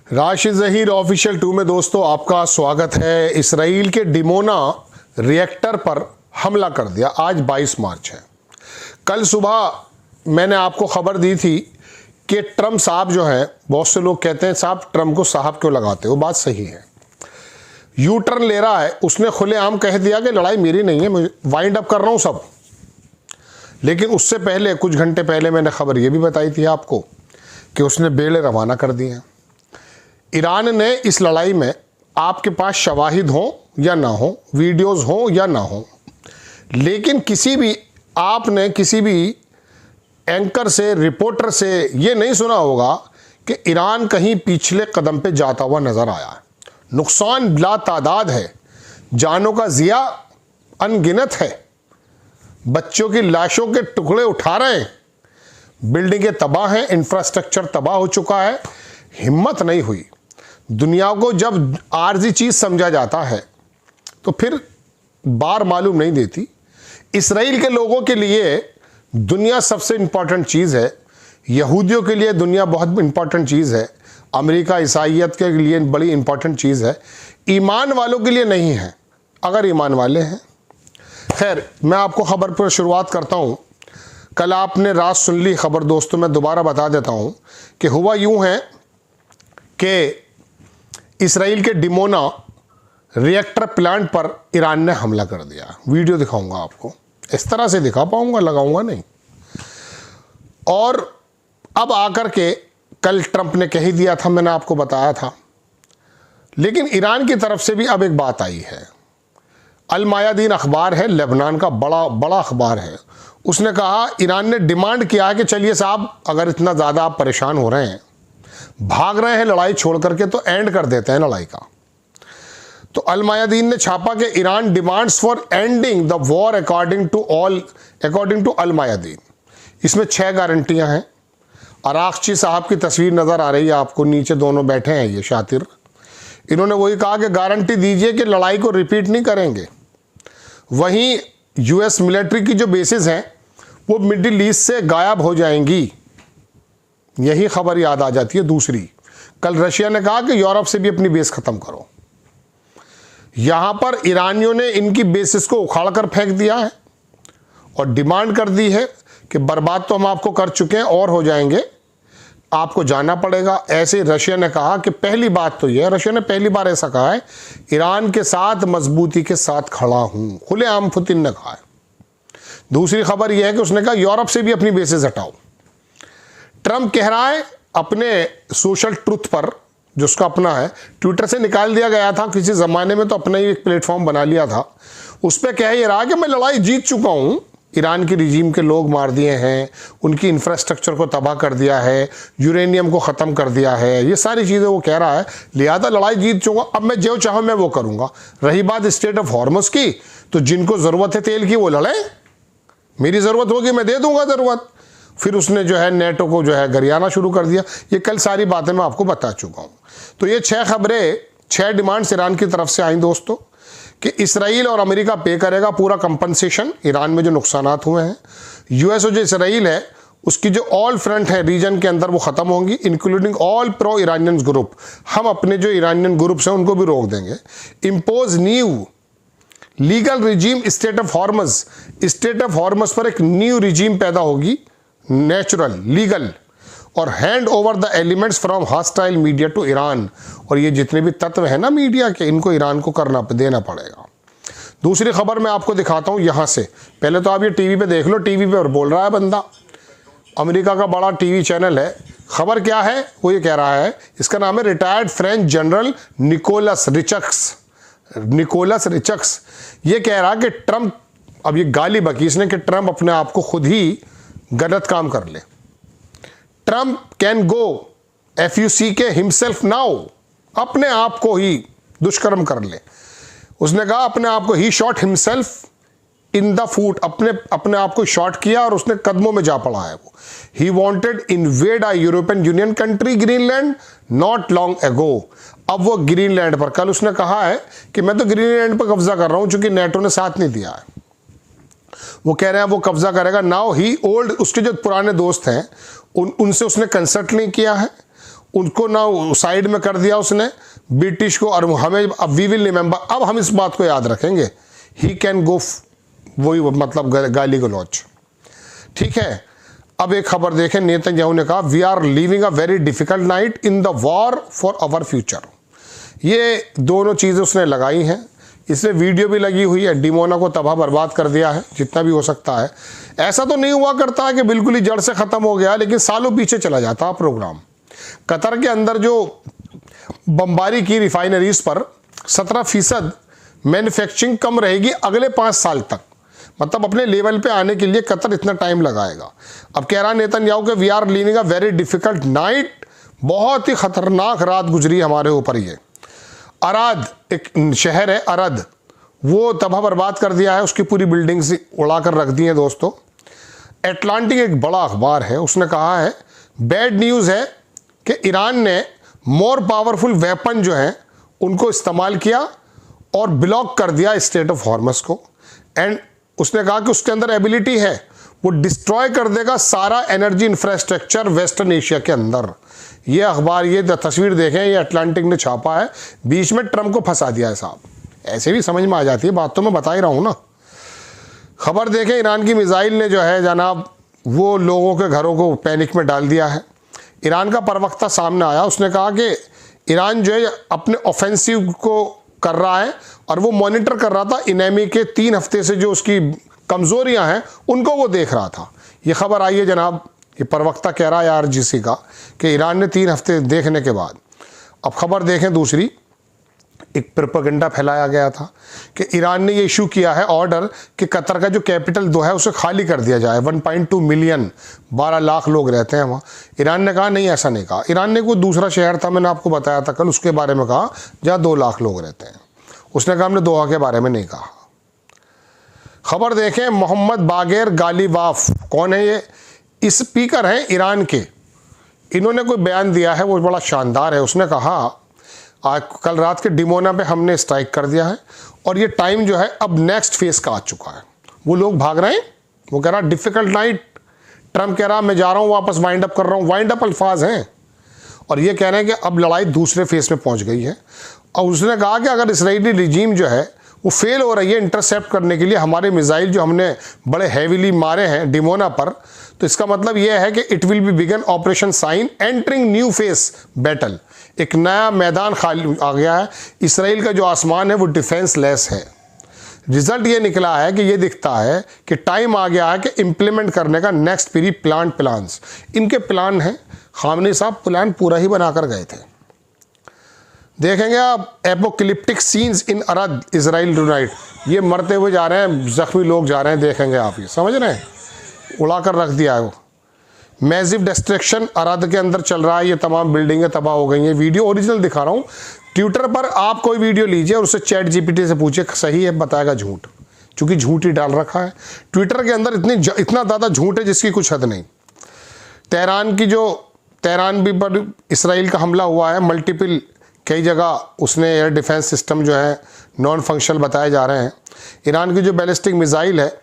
Rashid Zaheer official 2 में दोस्तों आपका स्वागत है। इसराइल के डिमोना रिएक्टर पर हमला कर दिया। आज 22 मार्च है। कल सुबह मैंने आपको खबर दी थी कि ट्रम्प साहब जो हैं, बहुत से लोग कहते हैं साहब ट्रम्प को साहब क्यों लगाते हो, बात सही है। यू टर्न ले रहा है, उसने खुलेआम कह दिया कि लड़ाई मेरी नहीं है, मैं वाइंड अप कर रहा हूँ सब। लेकिन उससे पहले कुछ घंटे पहले मैंने खबर ये भी बताई थी आपको कि उसने बेड़े रवाना कर दिए हैं। ईरान ने इस लड़ाई में आपके पास शवाहिद हो या ना हो, वीडियोस हो या ना हो, लेकिन आपने किसी भी एंकर से, रिपोर्टर से ये नहीं सुना होगा कि ईरान कहीं पिछले कदम पे जाता हुआ नजर आया है। नुकसान ला तादाद है, जानों का ज़िया अनगिनत है, बच्चों की लाशों के टुकड़े उठा रहे हैं, बिल्डिंगें तबाह हैं, इंफ्रास्ट्रक्चर तबाह हो चुका है। हिम्मत नहीं हुई। दुनिया को जब आर्जी चीज़ समझा जाता है तो फिर बार मालूम नहीं देती। इसराइल के लोगों के लिए दुनिया सबसे इम्पॉर्टेंट चीज़ है, यहूदियों के लिए दुनिया बहुत इम्पॉर्टेंट चीज़ है, अमेरिका ईसाइयत के लिए बड़ी इम्पॉर्टेंट चीज़ है, ईमान वालों के लिए नहीं है। अगर ईमान वाले हैं, खैर मैं आपको खबर पर शुरुआत करता हूँ। कल आपने रात सुन ली खबर दोस्तों, मैं दोबारा बता देता हूँ कि हुआ यूँ है कि इसराइल के डिमोना रिएक्टर प्लांट पर ईरान ने हमला कर दिया। वीडियो दिखाऊंगा आपको, इस तरह से दिखा पाऊंगा, लगाऊंगा नहीं। और अब आकर के कल ट्रंप ने कह ही दिया था, मैंने आपको बताया था। लेकिन ईरान की तरफ से भी अब एक बात आई है। अल मायादीन अखबार है, लेबनान का बड़ा अखबार है। उसने कहा, ईरान ने डिमांड किया कि चलिए साहब, अगर इतना ज़्यादा आप परेशान हो रहे हैं, भाग रहे हैं लड़ाई छोड़ करके, तो एंड कर देते हैं लड़ाई का। तो अल मायादीन ने छापा कि Iran demands for ending the war according to Al Mayadeen. इसमें 6 गारंटियां हैं। अरागची साहब की तस्वीर नज़र आ रही है आपको, नीचे दोनों बैठे हैं ये शातिर। इन्होंने वही कहा कि गारंटी दीजिए कि लड़ाई को रिपीट नहीं करेंगे। वहीं यूएस मिलिट्री की जो बेसिस हैं वो मिडिल ईस्ट से गायब हो जाएंगी। यही खबर याद आ जाती है। दूसरी, कल रशिया ने कहा कि यूरोप से भी अपनी बेस खत्म करो। यहां पर ईरानियों ने इनकी बेसिस को उखाड़ कर फेंक दिया है और डिमांड कर दी है कि बर्बाद तो हम आपको कर चुके हैं और हो जाएंगे, आपको जाना पड़ेगा। ऐसे रशिया ने कहा कि पहली बात तो यह, रशिया ने पहली बार ऐसा कहा है, ईरान के साथ मजबूती के साथ खड़ा हूं, खुलेआम पुतिन ने कहा है। दूसरी खबर यह है कि उसने कहा यूरोप से भी अपनी बेसिस हटाओ। ट्रंप कह रहा है अपने सोशल ट्रुथ पर, जो उसका अपना है, ट्विटर से निकाल दिया गया था किसी ज़माने में, तो अपना ही एक प्लेटफॉर्म बना लिया था। उस पर कह ये रहा कि मैं लड़ाई जीत चुका हूँ, ईरान की रिजीम के लोग मार दिए हैं, उनकी इंफ्रास्ट्रक्चर को तबाह कर दिया है, यूरेनियम को ख़त्म कर दिया है, ये सारी चीज़ें वो कह रहा है, लिहाजा लड़ाई जीत चुका, अब मैं जो चाहूँ मैं वो करूँगा। रही बात स्टेट ऑफ हॉर्मस की, तो जिनको ज़रूरत है तेल की वो लड़े, मेरी ज़रूरत होगी मैं दे दूँगा ज़रूरत। फिर उसने जो है नेटो को जो है गरियाना शुरू कर दिया। ये कल सारी बातें मैं आपको बता चुका हूँ। तो ये 6 खबरें, 6 डिमांड्स ईरान की तरफ से आई दोस्तों कि इसराइल और अमेरिका पे करेगा पूरा कंपनसेशन ईरान में जो नुकसानात हुए हैं। यूएस और जो इसराइल है उसकी जो ऑल फ्रंट है रीजन के अंदर वो ख़त्म होंगी, including all pro Iranian group. हम अपने जो ईरानियन ग्रुप्स हैं उनको भी रोक देंगे। Impose new legal regime strait of Hormuz. Strait of Hormuz पर एक न्यू रिजीम पैदा होगी, नेचुरल, लीगल, और hand over the elements from hostile media to Iran. और ये जितने भी तत्व हैं ना मीडिया के, इनको ईरान को देना पड़ेगा। दूसरी खबर मैं आपको दिखाता हूँ यहाँ से। पहले तो आप ये टीवी पे देख लो, टीवी पे और बोल रहा है बंदा, अमेरिका का बड़ा टीवी चैनल है। खबर क्या है वो ये कह रहा है, इसका नाम है रिटायर्ड फ्रेंच जनरल निकोलस रिचक्स। ये कह रहा कि ट्रंप, अब ये गाली बकी इसने कि ट्रंप अपने आप को खुद ही गलत काम कर ले। Trump can go FUCK himself now, अपने आप को ही दुष्कर्म कर ले। उसने कहा अपने आप को, he shot himself in the foot, अपने आप को शॉट किया और उसने कदमों में जा पड़ा है वो। He wanted invade a European union country Greenland not long ago. अब वो ग्रीनलैंड पर, कल उसने कहा है कि मैं तो ग्रीनलैंड पर कब्जा कर रहा हूं चूंकि नेटो ने साथ नहीं दिया है। वो कह रहे हैं वो कब्जा करेगा। नाउ ही ओल्ड, उसके जो पुराने दोस्त हैं उनसे उसने कंसल्ट नहीं किया है, उनको ना साइड में कर दिया उसने ब्रिटिश को, और हमें अब वी विल रिमेंबर, अब हम इस बात को याद रखेंगे, ही कैन गो, वही मतलब गाली गलौच। ठीक है, अब एक खबर देखें, नेतन्याहू ने कहा we are living a very difficult night in the war for our future. ये दोनों चीज़ें उसने लगाई हैं, इसमें वीडियो भी लगी हुई है, डिमोना को तबाह बर्बाद कर दिया है जितना भी हो सकता है। ऐसा तो नहीं हुआ करता है कि बिल्कुल ही जड़ से ख़त्म हो गया, लेकिन सालों पीछे चला जाता प्रोग्राम। कतर के अंदर जो बमबारी की रिफाइनरीज पर 17% मैन्युफैक्चरिंग कम रहेगी अगले 5 साल तक, मतलब अपने लेवल पे आने के लिए कतर इतना टाइम लगाएगा। अब कह रहा नेतन्याहू के we are living a very difficult night, बहुत ही खतरनाक रात गुजरी हमारे ऊपर। ये अराद एक शहर है, अरद, वो तबाह बर्बाद कर दिया है, उसकी पूरी बिल्डिंग्स उड़ा कर रख दी हैं दोस्तों। एटलांटिक एक बड़ा अखबार है, उसने कहा है बैड न्यूज़ है कि ईरान ने मोर पावरफुल वेपन जो हैं उनको इस्तेमाल किया और ब्लॉक कर दिया स्टेट ऑफ हॉर्मस को। एंड उसने कहा कि उसके अंदर एबिलिटी है, वो डिस्ट्रॉय कर देगा सारा एनर्जी इंफ्रास्ट्रक्चर वेस्टर्न एशिया के अंदर। ये अखबार, ये तस्वीर देखें, ये अटलांटिक ने छापा है, बीच में ट्रम्प को फंसा दिया है साहब। ऐसे भी समझ में आ जाती है बात, तो मैं बता ही रहा हूँ ना। खबर देखें, ईरान की मिसाइल ने जो है जनाब वो लोगों के घरों को पैनिक में डाल दिया है। ईरान का प्रवक्ता सामने आया, उसने कहा कि ईरान जो है अपने ऑफेंसिव को कर रहा है और वो मॉनिटर कर रहा था इनेमी के 3 हफ्ते से जो उसकी कमज़ोरियां हैं उनको वो देख रहा था। ये खबर आई है जनाब, ये प्रवक्ता कह रहा है आरजीसी का कि ईरान ने 3 हफ्ते देखने के बाद। अब खबर देखें दूसरी, एक प्रोपेगेंडा फैलाया गया था कि ईरान ने ये इशू किया है ऑर्डर कि कतर का जो कैपिटल दो है उसे खाली कर दिया जाए। 1.2 मिलियन 12 लाख लोग रहते हैं वहाँ। ईरान ने कहा नहीं, ऐसा नहीं कहा। ईरान ने कोई दूसरा शहर था, मैंने आपको बताया था कल, उसके बारे में कहा जहाँ 2 लाख लोग रहते हैं। उसने कहा हमने दोहा के बारे में नहीं कहा। खबर देखें, मोहम्मद बागेर गालिबाफ, कौन है ये? स्पीकर हैं ईरान के। इन्होंने कोई बयान दिया है, वो बड़ा शानदार है। उसने कहा आज कल रात के डिमोना पे हमने स्ट्राइक कर दिया है और ये टाइम जो है अब नेक्स्ट फेज का आ चुका है। वो लोग भाग रहे हैं, वो कह रहा डिफिकल्ट नाइट, ट्रम्प कह रहा मैं जा रहा हूँ वापस, वाइंड अप कर रहा हूँ। वाइंड अप अल्फाज हैं और ये कह रहे हैं कि अब लड़ाई दूसरे फेज में पहुँच गई है। और उसने कहा कि अगर इसराइली रिजीम जो है वो फेल हो रही है इंटरसेप्ट करने के लिए हमारे मिसाइल जो हमने बड़े हैवीली मारे हैं डिमोना पर, तो इसका मतलब यह है कि it will be begin operation sign entering new phase battle. एक नया मैदान खाली आ गया है। इसराइल का जो आसमान है वो डिफेंस लेस है। रिजल्ट ये निकला है कि ये दिखता है कि टाइम आ गया है कि इम्प्लीमेंट करने का नेक्स्ट पीरी प्लान्स। इनके प्लान हैं, खामनी साहब प्लान पूरा ही बनाकर गए थे। देखेंगे आप apocalyptic scenes in अरद Israel tonight. ये मरते हुए जा रहे हैं, जख्मी लोग जा रहे हैं, देखेंगे आप, ये समझ रहे हैं, उड़ाकर रख दिया है वो। मैसिव डिस्ट्रक्शन अरद के अंदर चल रहा है, ये तमाम बिल्डिंगें तबाह हो गई हैं। वीडियो ओरिजिनल दिखा रहा हूँ। ट्विटर पर आप कोई वीडियो लीजिए और उससे चैट जीपीटी से पूछिए सही है, बताएगा झूठ, क्योंकि झूठ ही डाल रखा है। ट्विटर के अंदर इतना ज़्यादा झूठ है जिसकी कुछ हद नहीं। तेहरान भी पर इसराइल का हमला हुआ है, मल्टीपल कई जगह उसने एयर डिफेंस सिस्टम जो है नॉन फंक्शनल बताए जा रहे हैं। ईरान की जो बैलिस्टिक मिसाइल है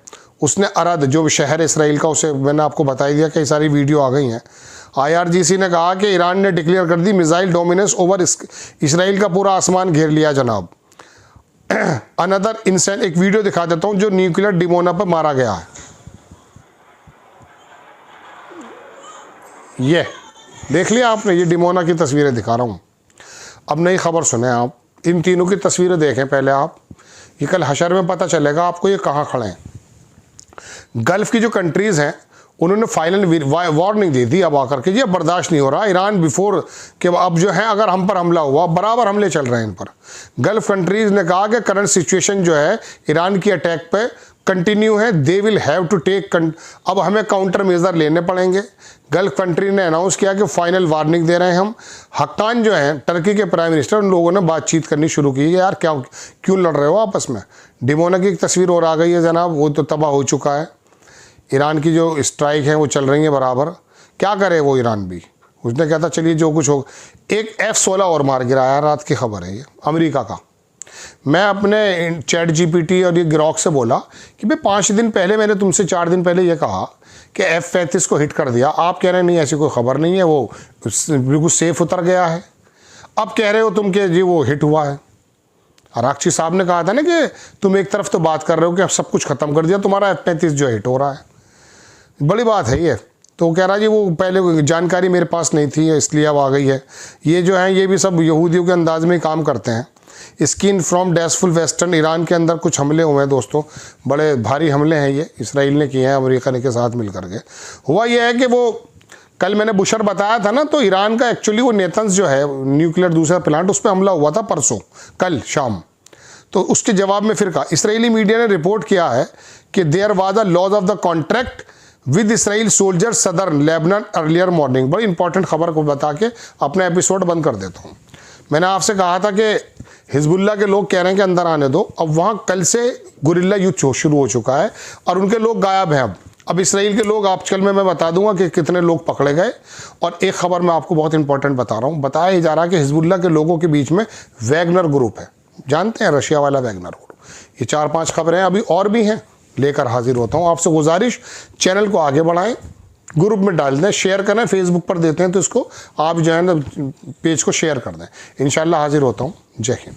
उसने अरद जो शहर इसराइल का, उसे मैंने आपको बता दिया, कई सारी वीडियो आ गई हैं। IRGC ने कहा कि ईरान ने डिक्लेयर कर दी मिसाइल डोमिनेंस ओवर इसराइल का पूरा आसमान घेर लिया जनाब। अनदर इंसेंट, एक वीडियो दिखा देता हूँ जो न्यूक्लियर डिमोना पर मारा गया है। ये देख लिया आपने, ये डिमोना की तस्वीरें दिखा रहा हूँ। अब नई खबर सुने आप, इन तीनों की तस्वीरें देखें पहले आप, ये कल हशर में पता चलेगा आपको ये कहाँ खड़े हैं। गल्फ़ की जो कंट्रीज़ हैं उन्होंने फाइनल वार्निंग दे दी अब आकर के, ये बर्दाश्त नहीं हो रहा ईरान बिफोर के, अब जो है अगर हम पर हमला हुआ बराबर हमले चल रहे हैं इन पर। गल्फ़ कंट्रीज़ ने कहा कि करंट सिचुएशन जो है ईरान की अटैक पे कंटिन्यू है, they will have to take, अब हमें काउंटर मेजर लेने पड़ेंगे। गल्फ कंट्री ने अनाउंस किया कि फाइनल वार्निंग दे रहे हैं हम। हक्कान जो हैं टर्की के प्राइम मिनिस्टर, उन लोगों ने बातचीत करनी शुरू की है, यार क्या क्यों लड़ रहे हो आपस में। डिमोना की एक तस्वीर और आ गई है जनाब, वो तो तबाह हो चुका है। ईरान की जो स्ट्राइक है वो चल रही है बराबर, क्या करे वो ईरान भी। उसने कहता चलिए जो कुछ हो। एक F-16 और मार गिराया, रात की खबर है ये अमेरिका का। मैं अपने चैट जीपीटी और ये ग्रॉक से बोला कि भाई 5 दिन पहले मैंने तुमसे 4 दिन पहले ये कहा कि F-35 को हिट कर दिया। आप कह रहे हैं नहीं ऐसी कोई खबर नहीं है, वो बिल्कुल सेफ उतर गया है। अब कह रहे हो तुम कि जी वो हिट हुआ है। आरागची साहब ने कहा था ना कि तुम एक तरफ तो बात कर रहे हो कि अब सब कुछ खत्म कर दिया, तुम्हारा F-35 जो हिट हो रहा है, बड़ी बात है ये। तो कह रहा जी वो पहले जानकारी मेरे पास नहीं थी इसलिए अब आ गई है। ये जो है ये भी सब यहूदियों के अंदाज में काम करते हैं। स्किन फ्रॉम डैशफुल वेस्टर्न, ईरान के अंदर कुछ हमले हुए हैं दोस्तों, बड़े भारी हमले हैं ये इसराइल ने किए हैं अमेरिका ने के साथ मिलकर के। हुआ ये है कि वो कल मैंने बुशर बताया था ना, तो ईरान का एक्चुअली वो नेतन्स जो है न्यूक्लियर दूसरा प्लांट, उस पर हमला हुआ था परसों कल शाम। तो उसके जवाब में फिर कहा, इसराइली मीडिया ने रिपोर्ट किया है कि there was a loss of the contract with Israel soldier southern Lebanon earlier morning. बड़ी इंपॉर्टेंट खबर को बता के अपना एपिसोड बंद कर देता हूँ। मैंने आपसे कहा था कि हिजबुल्ला के लोग कह रहे हैं कि अंदर आने दो। अब वहाँ कल से गुरिल्ला युद्ध शुरू हो चुका है और उनके लोग गायब हैं। अब इसराइल के लोग आजकल में मैं बता दूंगा कि कितने लोग पकड़े गए। और एक खबर मैं आपको बहुत इंपॉर्टेंट बता रहा हूँ, बताया ही जा रहा है कि हिजबुल्ला के लोगों के बीच में वैगनर ग्रुप है, जानते हैं रशिया वाला वैगनर ग्रुप। ये 4-5 खबरें अभी और भी हैं, लेकर हाजिर होता हूँ। आपसे गुजारिश, चैनल को आगे बढ़ाएं, ग्रुप में डाल दें, शेयर करें। फेसबुक पर देते हैं तो इसको आप जो है ना पेज को शेयर कर दें। इंशाल्लाह हाजिर होता हूँ। जय हिंद।